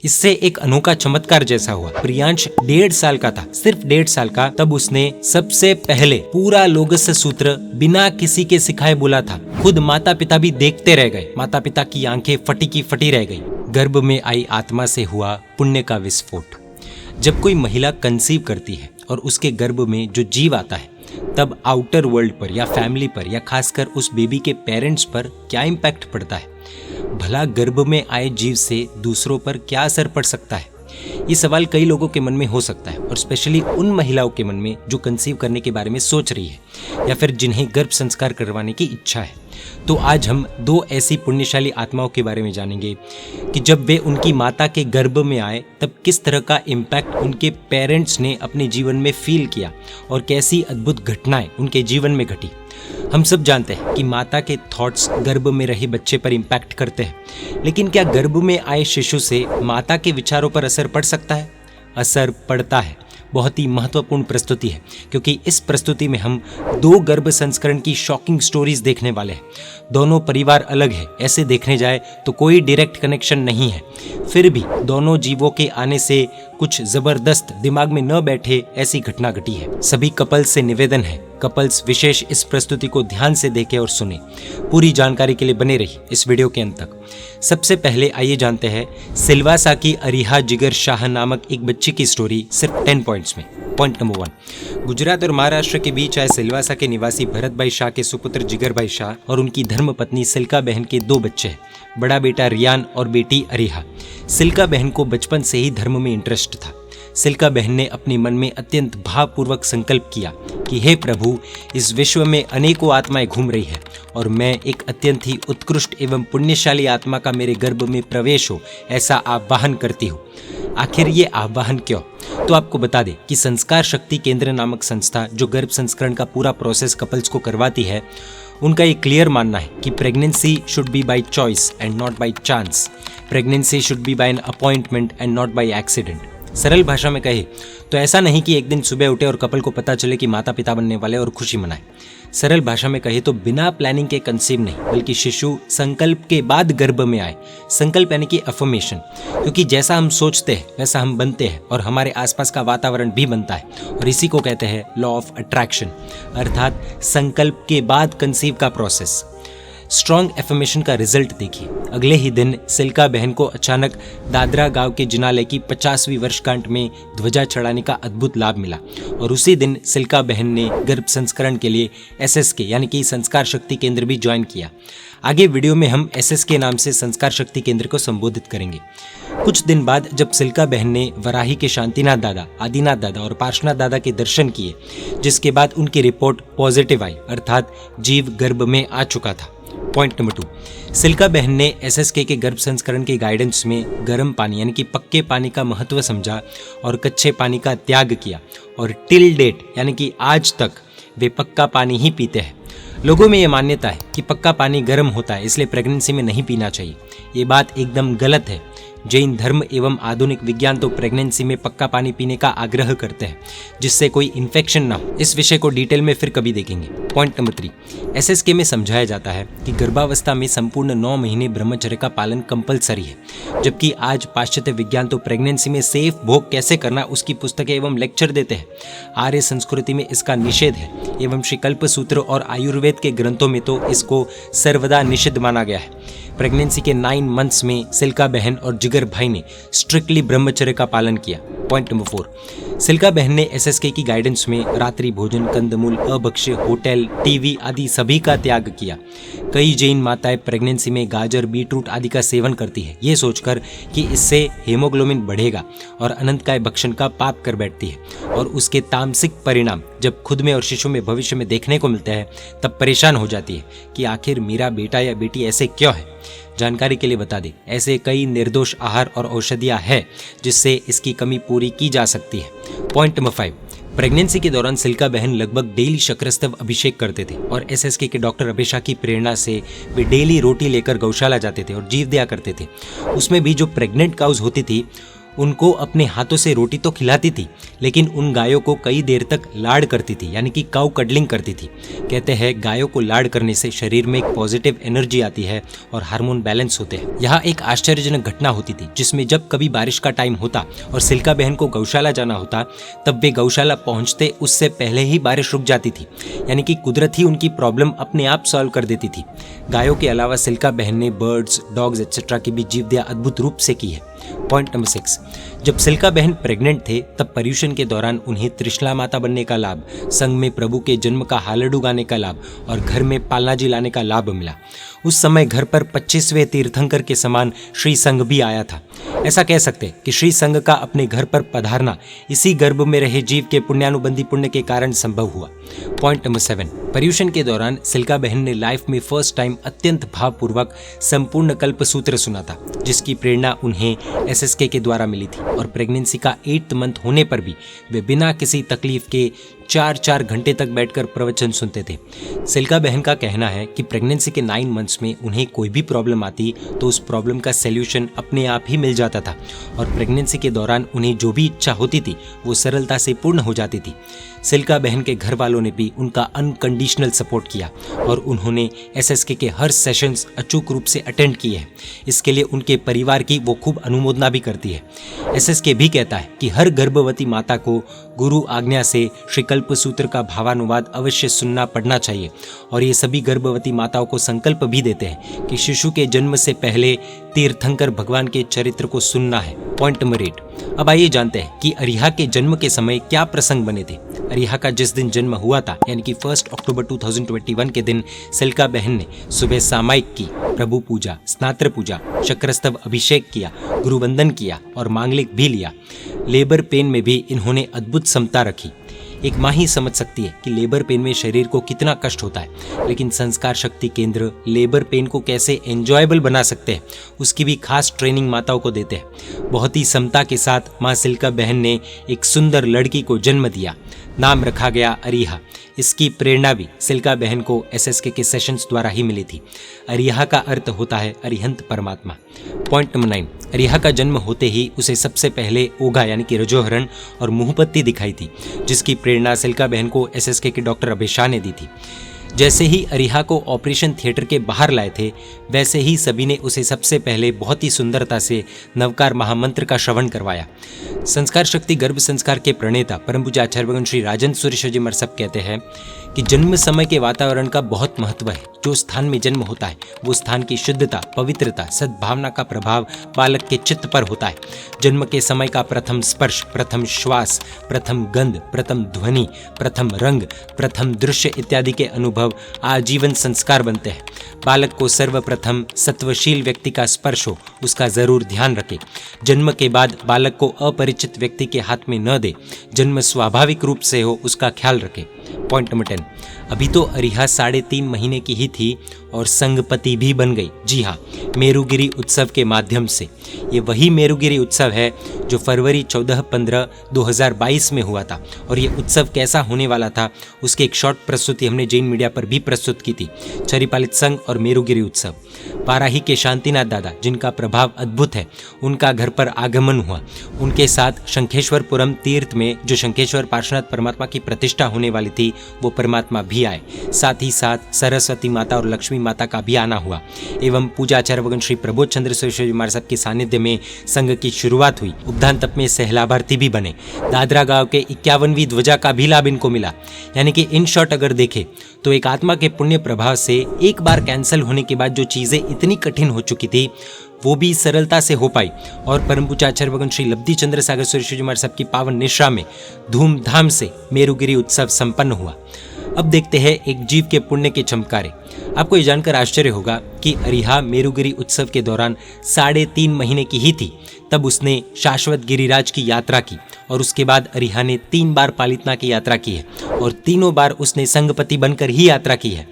इससे एक अनोखा चमत्कार जैसा हुआ। प्रियांश 1.5 साल का था, सिर्फ 1.5 साल का, तब उसने सबसे पहले पूरा लोगस्य सूत्र बिना किसी के सिखाए बोला था। खुद माता पिता भी देखते रह गए। माता पिता की आंखें फटी की फटी रह गई। गर्भ में आई आत्मा से हुआ पुण्य का विस्फोट। जब कोई महिला कंसीव करती है और उसके गर्भ में जो जीव आता है, तब आउटर वर्ल्ड पर या फैमिली पर या खासकर उस बेबी के पेरेंट्स पर क्या इम्पैक्ट पड़ता है? भला गर्भ में आए जीव से दूसरों पर क्या असर पड़ सकता है? ये सवाल कई लोगों के मन में हो सकता है, और स्पेशली उन महिलाओं के मन में जो कंसीव करने के बारे में सोच रही है या फिर जिन्हें गर्भ संस्कार करवाने की इच्छा है। तो आज हम 2 ऐसी पुण्यशाली आत्माओं के बारे में जानेंगे कि जब वे उनकी माता के गर्भ में आए तब किस तरह का इम्पैक्ट उनके पेरेंट्स ने अपने जीवन में फील किया और कैसी अद्भुत घटनाएं उनके जीवन में घटी। हम सब जानते हैं कि माता के थॉट्स गर्भ में रहे बच्चे पर इम्पैक्ट करते हैं, लेकिन क्या गर्भ में आए शिशु से माता के विचारों पर असर पड़ सकता है? असर पड़ता है। बहुत ही महत्वपूर्ण प्रस्तुति है, क्योंकि इस प्रस्तुति में हम 2 गर्भ संस्करण की शॉकिंग स्टोरीज देखने वाले हैं। दोनों परिवार अलग है, ऐसे देखने जाए तो कोई डायरेक्ट कनेक्शन नहीं है, फिर भी दोनों जीवों के आने से कुछ जबरदस्त दिमाग में न बैठे ऐसी घटना घटी है। सभी कपल्स से निवेदन है, कपल्स विशेष इस प्रस्तुति को ध्यान से देखें और सुने। पूरी जानकारी के लिए बने रहिए इस वीडियो के अंत तक। सबसे पहले आइए जानते हैं सिलवासा की अरिहा जिगर शाह नामक एक बच्ची की स्टोरी, सिर्फ 10 पॉइंट्स में। पॉइंट नंबर 1, गुजरात और महाराष्ट्र के बीच आए सिलवासा के निवासी भरत भाई शाह के सुपुत्र जिगर भाई शाह और उनकी धर्मपत्नी सिल्का बहन के 2 बच्चे हैं, बड़ा बेटा रियान और बेटी अरिहा। सिल्का बहन को बचपन से ही धर्म में इंटरेस्ट था। सिल्का बहन ने अपने मन में अत्यंत भावपूर्वक संकल्प किया कि हे प्रभु, इस विश्व में अनेकों आत्माएं घूम रही है और मैं एक अत्यंत ही उत्कृष्ट एवं पुण्यशाली आत्मा का मेरे गर्भ में प्रवेश हो, ऐसा आह्वान करती हूँ। आखिर ये आह्वान क्यों? तो आपको बता दें कि संस्कार शक्ति केंद्र नामक संस्था जो गर्भ संस्करण का पूरा प्रोसेस कपल्स को करवाती है, उनका ये क्लियर मानना है कि pregnancy should be by choice and not by chance. Pregnancy should be by an appointment and not by accident. सरल भाषा में कहे तो ऐसा नहीं कि एक दिन सुबह उठे और कपल को पता चले कि माता पिता बनने वाले और खुशी मनाए। सरल भाषा में कहे तो बिना प्लानिंग के कंसीव नहीं, बल्कि शिशु संकल्प के बाद गर्भ में आए। संकल्प यानी कि अफर्मेशन, क्योंकि जैसा हम सोचते हैं वैसा हम बनते हैं और हमारे आसपास का वातावरण भी बनता है, और इसी को कहते हैं लॉ ऑफ अट्रैक्शन, अर्थात संकल्प के बाद कंसीव का प्रोसेस। स्ट्रॉन्ग एफर्मेशन का रिजल्ट देखिए। अगले ही दिन सिल्का बहन को अचानक दादरा गांव के जिनालय की 50वीं वर्षगांठ में ध्वजा चढ़ाने का अद्भुत लाभ मिला, और उसी दिन सिल्का बहन ने गर्भ संस्करण के लिए SSK यानी कि संस्कार शक्ति केंद्र भी ज्वाइन किया। आगे वीडियो में हम SSK नाम से संस्कार शक्ति केंद्र को संबोधित करेंगे। कुछ दिन बाद जब सिल्का बहन ने वराही के शांतिनाथ दादा, आदिनाथ दादा और पार्श्वनाथ दादा के दर्शन किए, जिसके बाद उनकी रिपोर्ट पॉजिटिव आई, अर्थात जीव गर्भ में आ चुका था। पॉइंट नंबर 2, सिल्का बहन ने SSK के गर्भ संस्करण के गाइडेंस में गर्म पानी यानी कि पक्के पानी का महत्व समझा और कच्चे पानी का त्याग किया, और टिल डेट यानी कि आज तक वे पक्का पानी ही पीते हैं। लोगों में ये मान्यता है कि पक्का पानी गर्म होता है, इसलिए प्रेगनेंसी में नहीं पीना चाहिए। ये बात एकदम गलत है। जैन धर्म एवं आधुनिक विज्ञान तो प्रेगनेंसी में पक्का पानी पीने का आग्रह करते हैं, जिससे कोई इन्फेक्शन ना हो। इस विषय को डिटेल में फिर कभी देखेंगे। पॉइंट नंबर 3, SSK में समझाया जाता है कि गर्भावस्था में संपूर्ण 9 महीने ब्रह्मचर्य का पालन कंपलसरी है, जबकि आज पाश्चात्य विज्ञान तो प्रेगनेंसी में सेफ भोग कैसे करना उसकी पुस्तकें एवं लेक्चर देते हैं। आर्य संस्कृति में इसका निषेध है, एवं श्री कल्प सूत्र और आयुर्वेद के ग्रंथों में तो इसको सर्वदा निषिद्ध माना गया है। प्रेगनेंसी के 9 मंथ्स में सिल्का बहन और जिगर भाई ने स्ट्रिक्टली ब्रह्मचर्य का पालन किया। पॉइंट नंबर 4, सिल्का बहन ने SSK की गाइडेंस में रात्रि भोजन, कंदमूल, अभक्ष्य, होटल, टीवी आदि सभी का त्याग किया। कई जैन माताएं प्रेगनेंसी में गाजर, बीटरूट आदि का सेवन करती है, ये सोचकर कि इससे हीमोग्लोबिन बढ़ेगा और अनंतकाय भक्षण का पाप कर बैठती है, और उसके तामसिक परिणाम जब खुद में और शिशु में भविष्य में देखने को मिलते हैं तब परेशान हो जाती है कि आखिर मेरा बेटा या बेटी ऐसे क्यों है। जानकारी के लिए बता दें, ऐसे कई निर्दोष आहार और औषधियां हैं जिससे इसकी कमी पूरी की जा सकती है। पॉइंट नंबर 5, प्रेगनेंसी के दौरान सिल्का बहन लगभग डेली शक्रस्तव अभिषेक करते थे, और SSK के डॉक्टर अभिषा की प्रेरणा से वे डेली रोटी लेकर गौशाला जाते थे और जीव दया करते थे। उसमें भी जो प्रेग्नेंट काउज होती थी उनको अपने हाथों से रोटी तो खिलाती थी, लेकिन उन गायों को कई देर तक लाड़ करती थी, यानी कि काउ कडलिंग करती थी। कहते हैं गायों को लाड़ करने से शरीर में एक पॉजिटिव एनर्जी आती है और हार्मोन बैलेंस होते हैं। यहाँ एक आश्चर्यजनक घटना होती थी, जिसमें जब कभी बारिश का टाइम होता और सिल्का बहन को गौशाला जाना होता, तब वे गौशाला पहुंचते उससे पहले ही बारिश रुक जाती थी, यानी कि कुदरत ही उनकी प्रॉब्लम अपने आप सॉल्व कर देती थी। गायों के अलावा सिल्का बहन ने बर्ड्स, डॉग्स एक्सेट्रा की भी जीवदया अद्भुत रूप से की है। पॉइंट नंबर 6, जब सिल्का बहन प्रेग्नेंट थे तब पर्यूषण के दौरान उन्हें त्रिशला माता बनने का लाभ, संघ में प्रभु के जन्म का हालडू गाने का लाभ और घर में पालनाजी लाने का लाभ मिला। उस समय घर पर 25वें तीर्थंकर के समान श्री संघ भी आया था। ऐसा कह सकते कि श्री संघ का अपने घर पर पधारना इसी गर्भ में रहे जीव के पुण्यानुबंधी पुण्य के कारण संभव हुआ। पॉइंट नंबर 7, पर्यूषण के दौरान सिल्का बहन ने लाइफ में फर्स्ट टाइम अत्यंत भावपूर्वक संपूर्ण कल्प सूत्र सुना था, जिसकी प्रेरणा उन्हें SSK के द्वारा मिली थी। और प्रेगनेंसी का 8th मंथ होने पर भी वे बिना किसी तकलीफ के 4-4 घंटे तक बैठकर प्रवचन सुनते थे। सिल्का बहन का कहना है कि प्रेगनेंसी के 9 मंथ्स में उन्हें कोई भी प्रॉब्लम आती तो उस प्रॉब्लम का सॉल्यूशन अपने आप ही मिल जाता था, और प्रेगनेंसी के दौरान उन्हें जो भी इच्छा होती थी वो सरलता से पूर्ण हो जाती थी। सिल्का बहन के घर वालों ने भी उनका अनकंडीशनल सपोर्ट किया और उन्होंने SSK के हर सेशंस अचूक रूप से अटेंड किए हैं। इसके लिए उनके परिवार की वो खूब अनुमोदना भी करती है। SSK भी कहता है कि हर गर्भवती माता को गुरु आज्ञा से श्री कल्प सूत्र का भावानुवाद अवश्य सुनना पड़ना चाहिए, और ये सभी गर्भवती माताओं को संकल्प भी देते हैं कि शिशु के जन्म से पहले तीर्थंकर भगवान के चरित्र को सुनना है। पॉइंट नंबर 8, अब आइए जानते हैं कि अरिहा के जन्म के समय क्या प्रसंग बने थे। अरिहा का जिस दिन जन्म हुआ था, यानी कि 1 अक्टूबर 2021 के दिन सिल्का बहन ने सुबह सामायिक की, प्रभु पूजा, स्नात्र पूजा, चक्रस्तव अभिषेक किया, गुरुवंदन किया और मांगलिक भी लिया। लेबर पेन में भी इन्होंने अद्भुत समता रखी। एक माँ ही समझ सकती है कि लेबर पेन में शरीर को कितना कष्ट होता है, लेकिन संस्कार शक्ति केंद्र लेबर पेन को कैसे एंजॉयबल बना सकते हैं उसकी भी खास ट्रेनिंग माताओं को देते हैं। बहुत ही समता के साथ माँ सिल्का बहन ने एक सुंदर लड़की को जन्म दिया। नाम रखा गया अरिहा। इसकी प्रेरणा भी सिल्का बहन को SSK के सेशंस द्वारा ही मिली थी। अरिहा का अर्थ होता है अरिहंत परमात्मा। पॉइंट नंबर 9, अरिहा का जन्म होते ही उसे सबसे पहले ओघा यानी कि रजोहरण और मुंहपत्ती दिखाई थी, जिसकी प्रेरणा सिल्का बहन को SSK के डॉक्टर अभय शाह ने दी थी। जैसे ही अरिहा को ऑपरेशन थिएटर के बाहर लाए थे, वैसे ही सभी ने उसे सबसे पहले बहुत ही सुंदरता से नवकार महामंत्र का श्रवण करवाया। संस्कार शक्ति गर्भ संस्कार के प्रणेता परम पूज्य आचार्य भगवान श्री राजन सुरेश्वर जी मरसब कहते हैं कि जन्म समय के वातावरण का बहुत महत्व है। जो स्थान में जन्म होता है वो स्थान की शुद्धता, पवित्रता, सद्भावना का प्रभाव बालक के चित्त पर होता है। जन्म के समय का प्रथम स्पर्श, प्रथम श्वास, प्रथम गंध, प्रथम ध्वनि, प्रथम रंग, प्रथम दृश्य इत्यादि के अनुभव आजीवन संस्कार बनते हैं। बालक को सर्वप्रथम सत्वशील व्यक्ति का स्पर्श हो, उसका जरूर ध्यान रखे। जन्म के बाद बालक को अपरिचित व्यक्ति के हाथ में न दे। जन्म स्वाभाविक रूप से हो, उसका ख्याल रखे। पॉइंट नंबर 10, अभी तो अरिहा 3.5 महीने की ही थी और संगपति भी बन गई। जी हाँ, मेरुगिरी उत्सव के माध्यम से। ये वही मेरुगिरी उत्सव है जो फरवरी 14-15-2022 में हुआ था, और ये उत्सव कैसा होने वाला था उसकी एक शॉर्ट प्रस्तुति हमने जैन मीडिया पर भी प्रस्तुत की थी। चरिपालित संघ और मेरुगिरी उत्सव। पाराही के शांतिनाथ दादा, जिनका प्रभाव अद्भुत है, उनका घर पर आगमन हुआ। उनके साथ शंखेश्वरपुरम तीर्थ में जो शंखेश्वर पार्श्वनाथ परमात्मा की प्रतिष्ठा होने वाली थी, वो परमात्मा भी आए। साथ ही साथ सरस्वती माता और लक्ष्मी माता का भी आना हुआ। एवं पूजाचार्य भगवान श्री प्रबोध चंद्र सुरेश्वर जी महाराज के सानिध्य में संघ की शुरुआत हुई। उपदान तप में सहलाभार्थी भी बने। दादरा गांव के 51वीं ध्वजा का भी लाभ इनको मिला। यानी कि इन शॉर्ट अगर देखें तो एक आत्मा के पुण्य प्रभाव से एक बार कैंसिल होने के बाद जो चीजें इतनी कठिन हो चुकी थी वो भी सरलता से हो पाई, और परम पूज्य आचार्य भगवान श्री लब्धि चंद्र सागर सुरेश्वर जी महाराज की पावन निश्रा में धूमधाम से मेरुगिरी उत्सव संपन्न हुआ। अब देखते हैं एक जीव के पुण्य के चमत्कारे। आपको ये जानकर आश्चर्य होगा कि अरिहा मेरुगिरी उत्सव के दौरान 3.5 महीने की ही थी तब उसने शाश्वत गिरिराज की यात्रा की, और उसके बाद अरिहा ने 3 बार पालितना की यात्रा की है, और तीनों बार उसने संगपति बनकर ही यात्रा की है।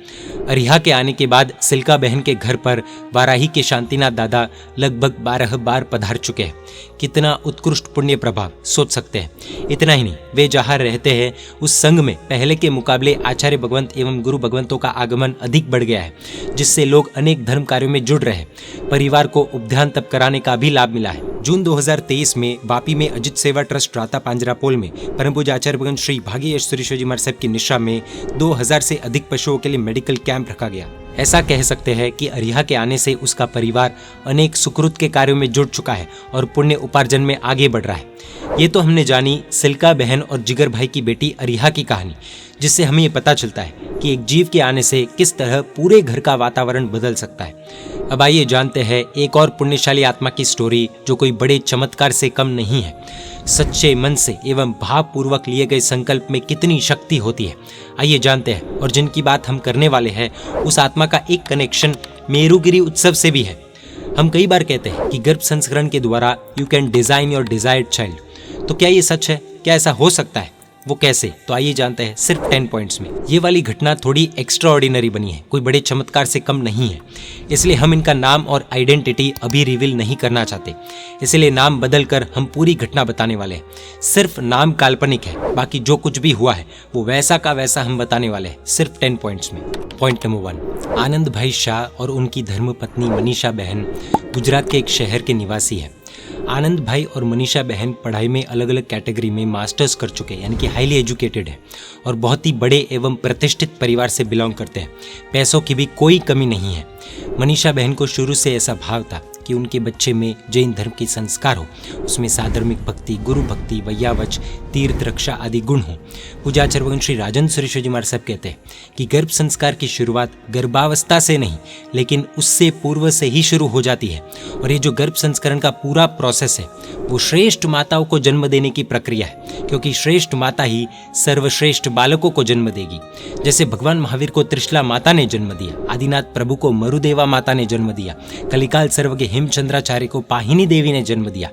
अरिहा के आने के बाद सिल्का बहन के घर पर वाराही के शांतिनाथ दादा लगभग 12 बार पधार चुके हैं। कितना उत्कृष्ट पुण्य प्रभाव, सोच सकते हैं। इतना ही नहीं, वे जहाँ रहते हैं उस संघ में पहले के मुकाबले आचार्य भगवंत एवं गुरु भगवंतों का आगमन अधिक बढ़ गया है, जिससे लोग अनेक धर्म कार्यों में जुड़ रहे हैं। परिवार को उपध्यान तप कराने का भी लाभ मिला है। जून 2023 में वापी में अजित सेवा ट्रस्ट राता पांजरापोल में परम पूज्य आचार्य भगवंत श्री भाग्य सुरेश्वर जी महाराज साहब की निशा में 2000 से अधिक पशुओं के लिए मेडिकल कैंप रखा गया। ऐसा कह सकते हैं कि अरिहा के आने से उसका परिवार अनेक सुकृत के कार्यों में जुड़ चुका है और पुण्य उपार्जन में आगे बढ़ रहा है। ये तो हमने जानी सिल्का बहन और जिगर भाई की बेटी अरिहा की कहानी, जिससे हमें ये पता चलता है कि एक जीव के आने से किस तरह पूरे घर का वातावरण बदल सकता है। अब आइए जानते हैं एक और पुण्यशाली आत्मा की स्टोरी, जो कोई बड़े चमत्कार से कम नहीं है। सच्चे मन से एवं भावपूर्वक लिए गए संकल्प में कितनी शक्ति होती है, आइए जानते हैं। और जिनकी बात हम करने वाले हैं उस आत्मा का एक कनेक्शन मेरुगिरी उत्सव से भी है। हम कई बार कहते हैं कि गर्भ संस्करण के द्वारा you can design your desired child. तो क्या ये सच है? क्या ऐसा हो सकता है? वो कैसे? तो आइए जानते हैं सिर्फ 10 पॉइंट्स में। ये वाली घटना थोड़ी एक्स्ट्रा ऑर्डिनरी बनी है, कोई बड़े चमत्कार से कम नहीं है, इसलिए हम इनका नाम और आइडेंटिटी अभी रिवील नहीं करना चाहते। इसलिए नाम बदलकर हम पूरी घटना बताने वाले हैं। सिर्फ नाम काल्पनिक है, बाकी जो कुछ भी हुआ है वो वैसा का वैसा हम बताने वाले हैं, सिर्फ 10 पॉइंट्स में। पॉइंट नंबर 1, आनंद भाई शाह और उनकी धर्मपत्नी मनीषा बहन गुजरात के एक शहर के निवासी है। आनंद भाई और मनीषा बहन पढ़ाई में अलग अलग कैटेगरी में मास्टर्स कर चुके हैं, यानी कि हाईली एजुकेटेड है और बहुत ही बड़े एवं प्रतिष्ठित परिवार से बिलोंग करते हैं। पैसों की भी कोई कमी नहीं है। मनीषा बहन को शुरू से ऐसा भाव था कि उनके बच्चे में जैन धर्म के संस्कार हो, उसमें साधर्मिक भक्ति, गुरु भक्ति, वैयावच, तीर्थ रक्षा आदि गुण हो। पूज्य आचार्य भगवान श्री राजन सुरेश्वर जी महाराज साहब कहते हैं कि गर्भ संस्कार की शुरुआत गर्भावस्था से नहीं, लेकिन उससे पूर्व से ही शुरू हो जाती है। और ये जो गर्भ संस्करण का पूरा प्रोसेस है वो श्रेष्ठ माताओं को जन्म देने की प्रक्रिया है, क्योंकि श्रेष्ठ माता ही सर्वश्रेष्ठ बालकों को जन्म देगी। जैसे भगवान महावीर को त्रिशला माता ने जन्म दिया, आदिनाथ प्रभु को मरुदेवा माता ने जन्म दिया, कलिकाल सर्वज्ञ हेमचंद्राचार्य को पाहिनी देवी ने जन्म दिया।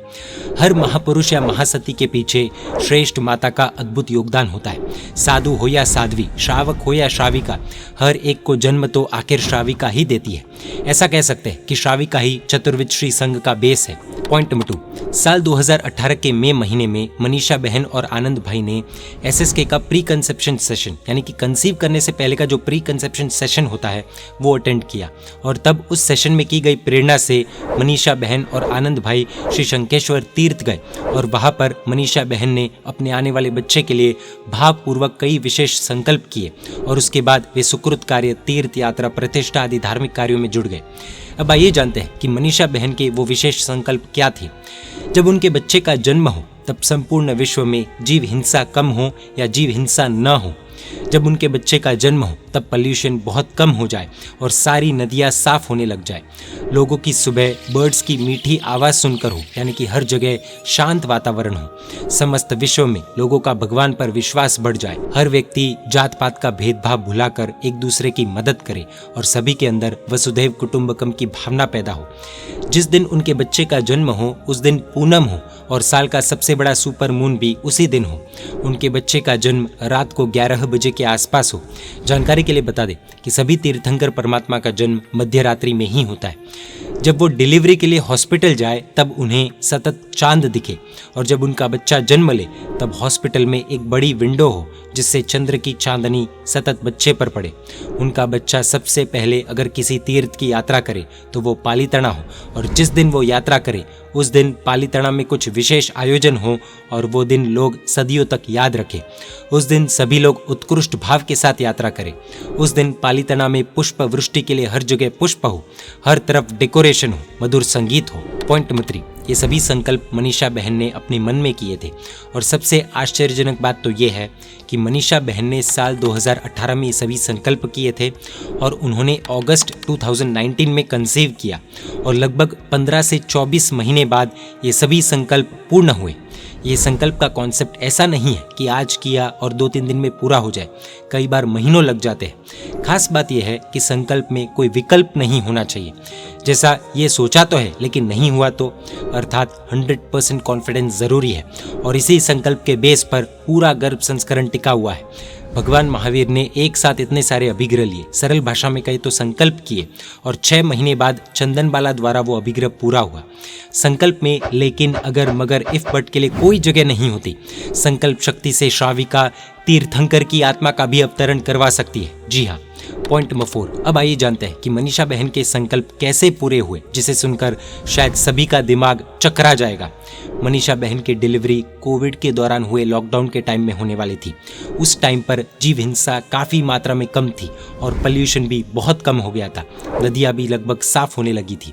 हर महापुरुष या महासती के पीछे श्रेष्ठ माता का अद्भुत योगदान होता है। साधु हो या साध्वी, श्रावक हो या श्राविका, हर एक को जन्म तो आखिर श्राविका ही देती है। ऐसा कह सकते हैं कि श्राविका ही चतुर्विद श्री संघ का बेस है। पॉइंट नंबर 2, साल 2018 के मई महीने में मनीषा बहन और आनंद भाई ने SSK का प्री कंसेप्शन सेशन, यानी कि कंसीव करने से पहले का जो प्री कंसेप्शन सेशन होता है वो अटेंड किया। और तब उस सेशन में की गई प्रेरणा से मनीषा बहन और आनंद भाई श्री शंकेश्वर तीर्थ गए और वहां पर मनीषा बहन ने अपने आने वाले बच्चे के लिए भावपूर्वक कई विशेष संकल्प किए और उसके बाद वे सुकृत कार्य, तीर्थ यात्रा, प्रतिष्ठा आदि धार्मिक कार्यों में जुड़ गए। अब आइए जानते हैं कि मनीषा बहन के वो विशेष संकल्प क्या थे। जब उनके बच्चे का जन्म हो तब संपूर्ण विश्व में जीव हिंसा कम हो या जीव हिंसा न हो। जब उनके बच्चे का जन्म हो तब पॉल्यूशन बहुत कम हो जाए और सारी नदियाँ साफ होने लग जाए। लोगों की सुबह बर्ड्स की मीठी आवाज़ सुनकर हो, यानी कि हर जगह शांत वातावरण हो। समस्त विश्व में लोगों का भगवान पर विश्वास बढ़ जाए। हर व्यक्ति जात पात का भेदभाव भुलाकर एक दूसरे की मदद करे और सभी के अंदर वसुधैव कुटुंबकम की भावना पैदा हो। जिस दिन उनके बच्चे का जन्म हो उस दिन पूनम हो और साल का सबसे बड़ा सुपर मून भी उसी दिन हो। उनके बच्चे का जन्म रात को 11 बजे के आसपास हो। जानकारी के लिए बता दें कि सभी तीर्थंकर परमात्मा का जन्म मध्य रात्रि में ही होता है। जब वो डिलीवरी के लिए हॉस्पिटल जाए तब उन्हें सतत चांद दिखे और जब उनका बच्चा जन्म ले तब हॉस्पिटल में एक बड़ी विंडो हो जिससे चंद्र की चांदनी सतत बच्चे पर पड़े। उनका बच्चा सबसे पहले अगर किसी तीर्थ की यात्रा करे तो वो पालीताना हो और जिस दिन वो यात्रा करे उस दिन पालीताना में कुछ विशेष आयोजन हो और वो दिन लोग सदियों तक याद रखें। उस दिन सभी लोग उत्कृष्ट भाव के साथ यात्रा करें। उस दिन पालीताना में पुष्प वृष्टि के लिए हर जगह पुष्प हो, हर तरफ डेकोरेशन हो, मधुर संगीत हो। पॉइंट नंबर 3, ये सभी संकल्प मनीषा बहन ने अपने मन में किए थे और सबसे आश्चर्यजनक बात तो ये है कि मनीषा बहन ने साल 2018 में ये सभी संकल्प किए थे और उन्होंने अगस्त 2019 में कंसीव किया और लगभग 15 से 24 महीने बाद ये सभी संकल्प पूर्ण हुए। ये संकल्प का कॉन्सेप्ट ऐसा नहीं है कि आज किया और 2-3 दिन में पूरा हो जाए, कई बार महीनों लग जाते हैं। खास बात यह है कि संकल्प में कोई विकल्प नहीं होना चाहिए। जैसा ये सोचा तो है लेकिन नहीं हुआ तो, अर्थात 100% कॉन्फिडेंस जरूरी है और इसी संकल्प के बेस पर पूरा गर्भ संस्करण टिका हुआ है। भगवान महावीर ने एक साथ इतने सारे अभिग्रह लिए, सरल भाषा में कहे तो संकल्प किए, और 6 महीने बाद चंदनबाला द्वारा वो अभिग्रह पूरा हुआ। संकल्प में लेकिन अगर मगर इफ बट के लिए कोई जगह नहीं होती। संकल्प शक्ति से श्राविका तीर्थंकर की आत्मा का भी अवतरण करवा सकती है। जी हाँ। Point number 4। अब आइए जानते हैं कि मनीषा बहन के संकल्प कैसे पूरे हुए, जिसे सुनकर शायद सभी का दिमाग चकरा जाएगा। मनीषा बहन की डिलीवरी कोविड के दौरान हुए लॉकडाउन के टाइम में होने वाली थी। उस टाइम पर जीव हिंसा काफी मात्रा में कम थी और पोल्यूशन भी बहुत कम हो गया था। नदियां भी लगभग साफ होने लगी थी।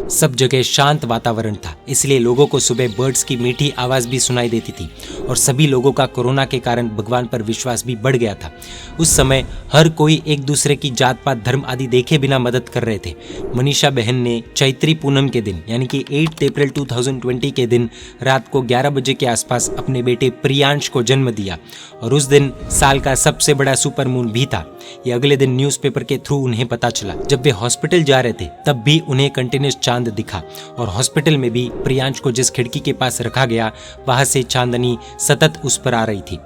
सब जगह शांत वातावरण था, इसलिए लोगों को सुबह बर्ड्स की मीठी आवाज भी सुनाई देती थी और सभी लोगों का कोरोना के कारण भगवान पर विश्वास भी बढ़ गया था। उस समय हर कोई एक दूसरे की जात पात धर्म आदि देखे बिना मदद कर रहे थे। मनीषा बहन ने चैत्री पूनम के दिन यानी कि 8 अप्रैल 2020 के दिन रात को 11 बजे के आसपास अपने बेटे प्रियांश को जन्म दिया और उस दिन साल का सबसे बड़ा सुपर मून भी था। ये अगले दिन न्यूज़पेपर के थ्रू उन्हें पता चला। जब वे हॉस्पिटल जा रहे थे तब भी उन्हें कंटिन्यूस चांद दिखा और हॉस्पिटल में भी प्रियांश को जिस खिड़की के पास रखा गया वहां से चांदनी सतत उस पर आ रही थी।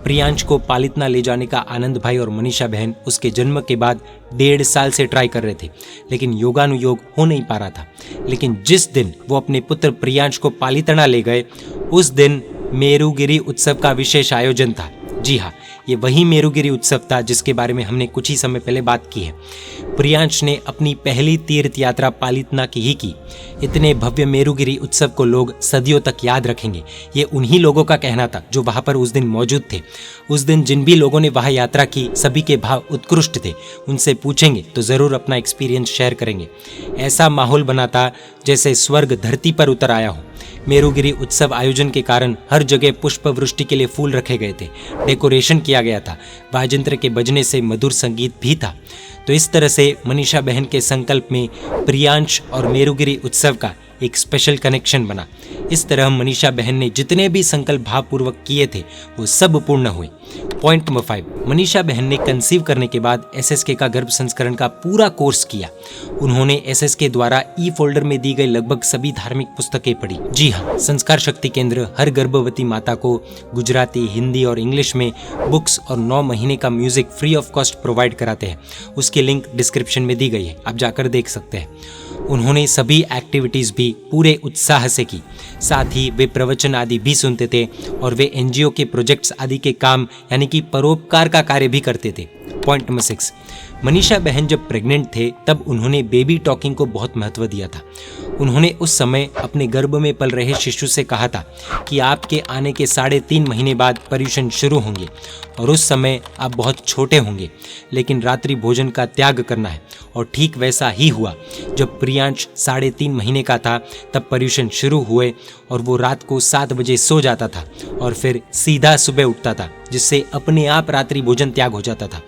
प्रियांश को पालितना ले जाने का आनंद भाई और मनीषा बहन उसके जन्म के बाद 1.5 साल से ट्राई कर रहे थे, लेकिन योगानुयोग हो नहीं पा रहा था। लेकिन जिस दिन वो अपने पुत्र प्रियांश को पालितना ले गए उस दिन मेरुगिरी उत्सव का विशेष आयोजन था। जी हाँ, ये वही मेरुगिरी उत्सव था जिसके बारे में हमने कुछ ही समय पहले बात की है। प्रियांश ने अपनी पहली तीर्थ यात्रा पालितना की ही की। इतने भव्य मेरुगिरी उत्सव को लोग सदियों तक याद रखेंगे, ये उन्हीं लोगों का कहना था जो वहां पर उस दिन मौजूद थे। उस दिन जिन भी लोगों ने वहां यात्रा की सभी के भाव उत्कृष्ट थे। उनसे पूछेंगे तो जरूर अपना एक्सपीरियंस शेयर करेंगे। ऐसा माहौल बना था जैसे स्वर्ग धरती पर उतर आया हो। मेरुगिरी उत्सव आयोजन के कारण हर जगह पुष्प वृष्टि के लिए फूल रखे गए थे, डेकोरेशन किया गया था, वाद्ययंत्र के बजने से मधुर संगीत भी था। तो इस तरह से मनीषा बहन के संकल्प में प्रियांश और मेरुगिरी उत्सव का एक स्पेशल कनेक्शन बना। इस तरह मनीषा बहन ने जितने भी संकल्प भावपूर्वक किए थे वो सब पूर्ण हुए। Point number 5। मनीषा बहन ने कंसीव करने के बाद एसएसके का गर्भ संस्करण का पूरा कोर्स किया। उन्होंने एसएसके द्वारा ई फोल्डर में दी गई लगभग सभी धार्मिक पुस्तकें पढ़ी। जी हाँ, संस्कार शक्ति केंद्र हर गर्भवती माता को गुजराती, हिंदी और इंग्लिश में बुक्स और 9 महीने का music free of cost provide कराते हैं। उसकी लिंक डिस्क्रिप्शन में दी गई है, आप जाकर देख सकते हैं। उन्होंने सभी एक्टिविटीज भी पूरे उत्साह से की। साथ ही वे प्रवचन आदि भी सुनते थे और वे एनजीओ के प्रोजेक्ट्स आदि के काम यानी कि परोपकार का कार्य भी करते थे। Point number 6। मनीषा बहन जब प्रेग्नेंट थे तब उन्होंने बेबी टॉकिंग को बहुत महत्व दिया था। उन्होंने उस समय अपने गर्भ में पल रहे शिशु से कहा था कि आपके आने के 3.5 महीने बाद पर्यूषण शुरू होंगे और उस समय आप बहुत छोटे होंगे, लेकिन रात्रि भोजन का त्याग करना है। और ठीक वैसा ही हुआ। जब प्रियांश 3.5 महीने का था तब पर्यूषण शुरू हुए और वो रात को 7 बजे सो जाता था और फिर सीधा सुबह उठता था, जिससे अपने आप रात्रि भोजन त्याग हो जाता था।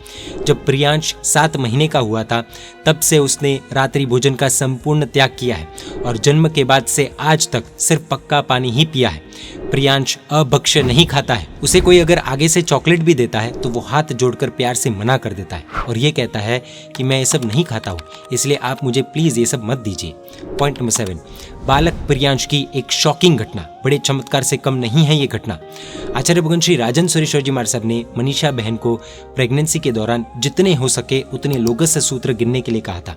जब प्रियांश 7 महीने का हुआ था तब से उसने रात्रि भोजन का संपूर्ण त्याग किया है और जन्म के बाद से आज तक सिर्फ पक्का पानी ही पिया है। प्रियांश अभक्ष्य नहीं खाता है। उसे कोई अगर आगे से चॉकलेट भी देता है तो वो हाथ जोड़कर प्यार से मना कर देता है और ये कहता है कि मैं ये सब नहीं खाता हूँ, इसलिए आप मुझे प्लीज ये सब मत दीजिए। Point number 7। बालक प्रियांश की एक शॉकिंग घटना, बड़े चमत्कार से कम नहीं है ये घटना। आचार्य भगवान श्री राजन सुरेश्वर जी महाराज साहब ने मनीषा बहन को प्रेगनेंसी के दौरान जितने हो सके उतने लोगस सूत्र गिनने के लिए कहा था।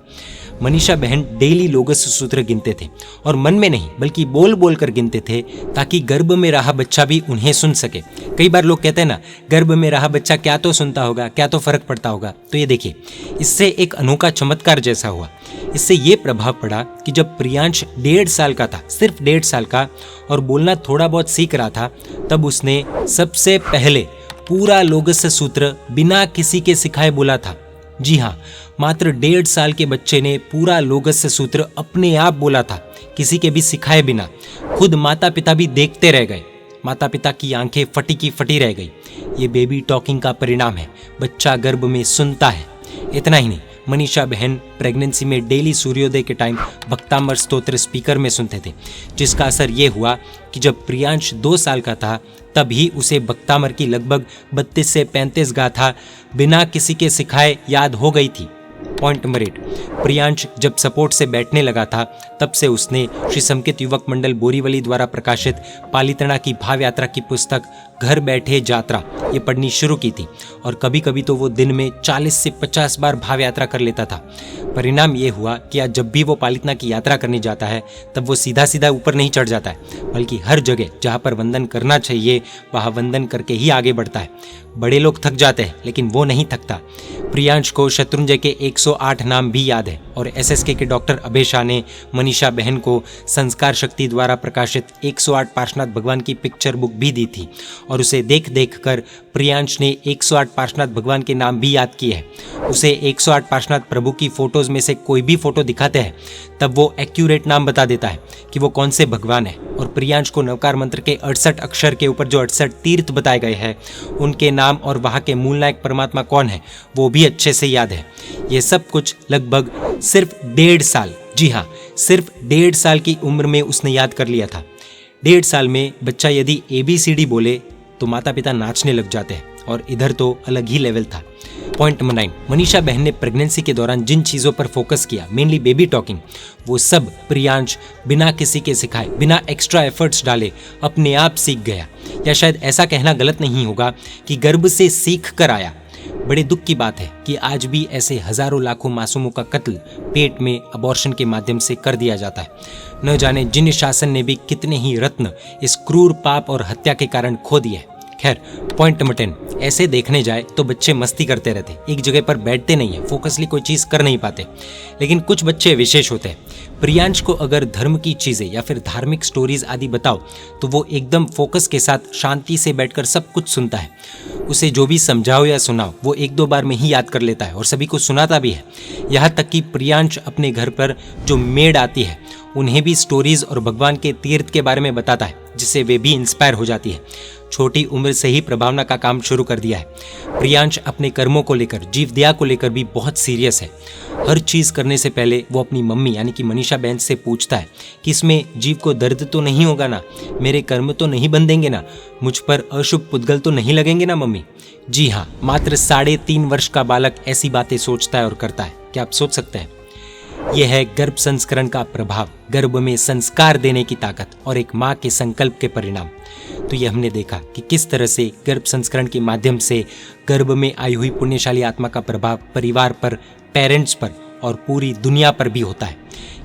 मनीषा बहन डेली लोगस सूत्र गिनते थे और मन में नहीं बल्कि बोल बोल कर गिनते थे ताकि गर्भ में रहा बच्चा भी उन्हें सुन सके। कई बार लोग कहते हैं ना, गर्भ में रहा बच्चा क्या तो सुनता होगा, क्या तो फर्क पड़ता होगा। तो ये देखिए, इससे एक अनोखा चमत्कार जैसा हुआ। इससे ये प्रभाव पड़ा कि जब प्रियांश 1.5 साल का था, सिर्फ 1.5 साल का, और बोलना थोड़ा बहुत सीख रहा था, तब उसने सबसे पहले पूरा लोगस सूत्र बिना किसी के सिखाए बोला था। जी हाँ, मात्र 1.5 साल के बच्चे ने पूरा लोगस सूत्र अपने आप बोला था, किसी के भी सिखाए बिना। खुद माता पिता भी देखते रह गए। माता पिता की आंखें फटी की फटी रह गई। ये बेबी टॉकिंग का परिणाम है। बच्चा गर्भ में सुनता है। इतना ही नहीं, मनीषा बहन प्रेगनेंसी में डेली सूर्योदय के टाइम भक्तामर स्तोत्र स्पीकर में सुनते थे, जिसका असर ये हुआ कि जब प्रियांश 2 साल का था तभी उसे भक्तामर की लगभग 32 से 35 गाथा बिना किसी के सिखाए याद हो गई थी। पॉइंट नंबर 8, प्रियांश जब सपोर्ट से बैठने लगा था तब से उसने श्री संकेत युवक मंडल बोरीवली द्वारा प्रकाशित पालितना की भाव यात्रा की पुस्तक घर बैठे यात्रा ये पढ़नी शुरू की थी और कभी कभी तो वो दिन में 40 से 50 बार भाव यात्रा कर लेता था। परिणाम ये हुआ कि आज जब भी वो पालितना की यात्रा करने जाता है तब वो सीधा सीधा ऊपर नहीं चढ़ जाता है, बल्कि हर जगह जहाँ पर वंदन करना चाहिए वहाँ वंदन करके ही आगे बढ़ता है। बड़े लोग थक जाते हैं लेकिन वो नहीं थकता। प्रियांश को शत्रुंजय के 108 नाम भी याद है और एसएसके के डॉक्टर अभय शाह ने मनीषा बहन को संस्कार शक्ति द्वारा प्रकाशित 108 पार्श्वनाथ भगवान की पिक्चर बुक भी दी थी और उसे देख देख कर प्रियांश ने 108 पार्श्वनाथ भगवान के नाम भी याद किए हैं। उसे 108 पार्श्वनाथ प्रभु की फोटोज में से कोई भी फोटो दिखाते हैं तब वो एक्यूरेट नाम बता देता है कि वो कौन से भगवान है। और प्रियांश को नवकार मंत्र के 68 अक्षर के ऊपर जो 68 तीर्थ बताए गए हैं उनके नाम और वहाँ के मूल नायक परमात्मा कौन है वो भी अच्छे से याद है। ये सब कुछ लगभग सिर्फ 1.5 साल, जी हाँ सिर्फ 1.5 साल की उम्र में उसने याद कर लिया था। 1.5 साल में बच्चा यदि ABCD बोले तो माता पिता नाचने लग जाते हैं और इधर तो अलग ही लेवल था। पॉइंट नंबर 9, मनीषा बहन ने प्रेगनेंसी के दौरान जिन चीज़ों पर फोकस किया, मेनली बेबी टॉकिंग, वो सब प्रियांश बिना किसी के सिखाए, बिना एक्स्ट्रा एफर्ट्स डाले अपने आप सीख गया। या शायद ऐसा कहना गलत नहीं होगा कि गर्भ से सीख कर आया। बड़े दुख की बात है कि आज भी ऐसे हजारों लाखों मासूमों का कत्ल पेट में अबॉर्शन के माध्यम से कर दिया जाता है। न जाने जिन शासन ने भी कितने ही रत्न इस क्रूर पाप और हत्या के कारण खो दिए। खैर, पॉइंट नंबर 10, ऐसे देखने जाए तो बच्चे मस्ती करते रहते, एक जगह पर बैठते नहीं है, फोकसली कोई चीज़ कर नहीं पाते। लेकिन कुछ बच्चे विशेष होते हैं। प्रियांश को अगर धर्म की चीज़ें या फिर धार्मिक स्टोरीज आदि बताओ तो वो एकदम फोकस के साथ शांति से बैठकर सब कुछ सुनता है। उसे जो भी समझाओ या सुनाओ वो 1-2 बार में ही याद कर लेता है और सभी को सुनाता भी है। यहाँ तक कि प्रियांश अपने घर पर जो मेड आती है उन्हें भी स्टोरीज और भगवान के तीर्थ के बारे में बताता है, जिससे वे भी इंस्पायर हो जाती है। छोटी उम्र से ही प्रभावना का काम शुरू कर दिया है। प्रियांश अपने कर्मों को लेकर, जीव दया को लेकर भी बहुत सीरियस है। हर चीज़ करने से पहले वो अपनी मम्मी यानी कि मनीषा बहन से पूछता है कि इसमें जीव को दर्द तो नहीं होगा ना, मेरे कर्म तो नहीं बंधेंगे ना, मुझ पर अशुभ पुद्गल तो नहीं लगेंगे ना मम्मी। जी हाँ, मात्र 3.5 वर्ष का बालक ऐसी बातें सोचता है और करता है। क्या आप सोच सकते हैं? यह है गर्भ संस्करण का प्रभाव, गर्भ में संस्कार देने की ताकत और एक माँ के संकल्प के परिणाम। तो ये हमने देखा कि किस तरह से गर्भ संस्करण के माध्यम से गर्भ में आई हुई पुण्यशाली आत्मा का प्रभाव परिवार पर, पेरेंट्स पर और पूरी दुनिया पर भी होता है।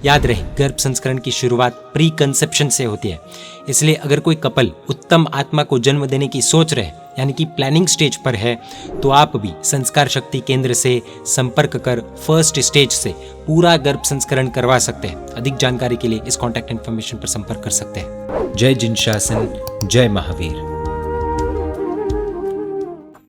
याद रहे, गर्भ संस्करण की शुरुआत प्री कंसेप्शन से होती है। इसलिए अगर कोई कपल उत्तम आत्मा को जन्म देने की सोच रहे यानी कि प्लानिंग स्टेज पर है तो आप भी संस्कार शक्ति केंद्र से संपर्क कर फर्स्ट स्टेज से पूरा गर्भ संस्करण करवा सकते हैं। अधिक जानकारी के लिए इस कॉन्टैक्ट इन्फॉर्मेशन पर संपर्क कर सकते हैं। जय जिनशासन, जय महावीर।